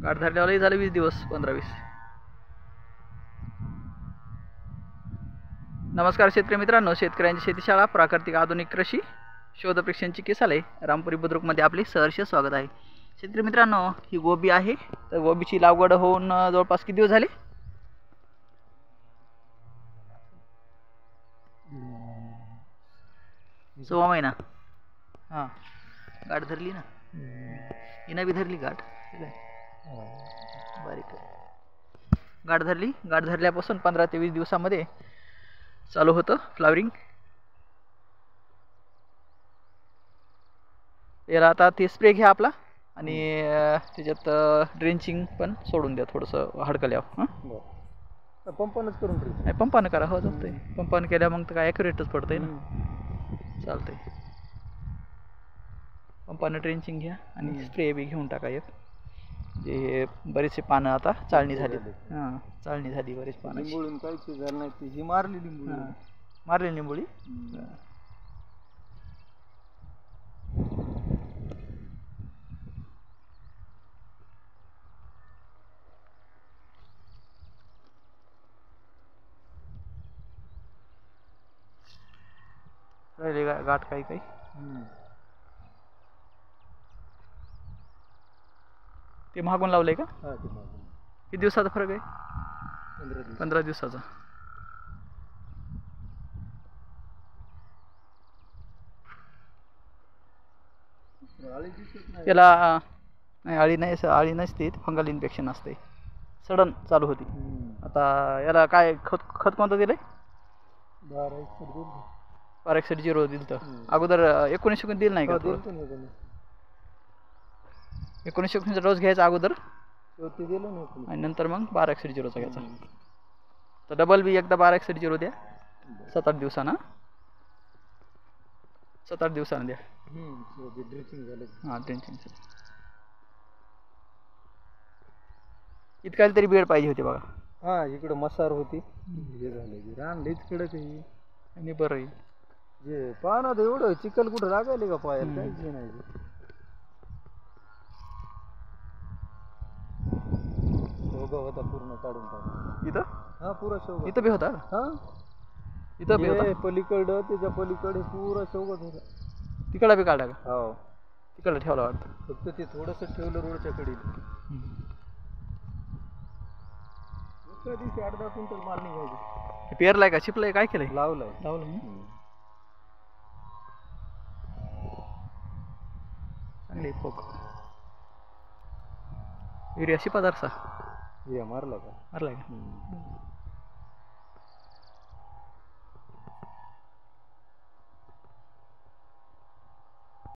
गाठ धरल्यावरही झाले 20 दिवस 15-20. नमस्कार शेतकरी मित्रांनो, शेतकऱ्यांची शेतीशाळा प्राकृतिक आधुनिक कृषी शोध परीक्षांची केसालय रामपुरी बुद्रुकमध्ये आपले सहर्ष स्वागत आहे. शेतकरी मित्रांनो, ही गोबी आहे. तर गोबीची लागवड होऊन जवळपास किती दिवस झाले? सव्वा महिना. हां, गाठ धरली ना, हिनं बी धरली गाठ. ठीक आहे, बारीक गाठ धरली. गाठ धरल्यापासून 15 ते 20 दिवसामध्ये चालू होतं फ्लावरिंग. याला आता ते स्प्रे घ्या आपला आणि त्याच्यात ड्रेंचिंग पण सोडून द्या थोडंसं हडकल्यावर. हां, पंपानच करून ठेव. नाही पंपानं करा. हो चालतंय. पंपानं केल्या मग तर काय ॲक्युरेटच पडतंय ना. चालतंय. पंपानं ड्रेंचिंग घ्या आणि स्प्रे बी घेऊन टाका एक. जे बरेचसे पानं आता चाळणी झाली. हां, चाळणी झाली बरेच पानं. लिंबोळून काहीच झालं नाही. ती ही मारली लिंबोळी. मारली लिंबोळी. राहिले गाठ काही काही. ते मागून लावलंय का? हां, ते मागून. किती दिवसाचा फरक आहे? 15 दिवस. 15 दिवसाचा. त्याला नाही अळी नाही, अळी नसते, फंगल इन्फेक्शन असते. सडन चालू होती. आता याला काय खत कोणतं दिलंय? 1261 दिलं. तर अगोदर 19 दिलं नाही का? 19 डोस घ्यायचा अगोदर आणि नंतर मग 1261चा घ्यायचा. तर डबल बी एकदा 1261 द्या 7-8 दिवसांना. 7-8 दिवसांना द्या. ड्रेसिंग झालं. हां, ड्रेंचिंग. इतकायला तरी बेड पाहिजे होते बघा. हां, इकडं मसार होती. हे झालं रान लईच कडक आहे. आणि बरं आहे जे पाहणं एवढं चिखल कुठं लागायले का पायाला? काहीच नाही. शेवगा होता पूर्ण काढून टाकला इथं. हा, पुरा शेवगा. इथं बी होता. हां, इथं बी होता. पलीकडं त्याच्या पलीकडे पुरा शेवगाच होता. तिकडला बी काढला का? हो, तिकडला ठेवला वाटतं. फक्त ते थोडंसं ठेवलं रोडच्या कडेला. एका दिवशी 8-10 क्विंटल माल निघायचे. पेरलाय का चिपलाय काय केलंय? लावलंय. चांगली पोक. युरिया शिपादारसा हे मारला का? मारलाय का?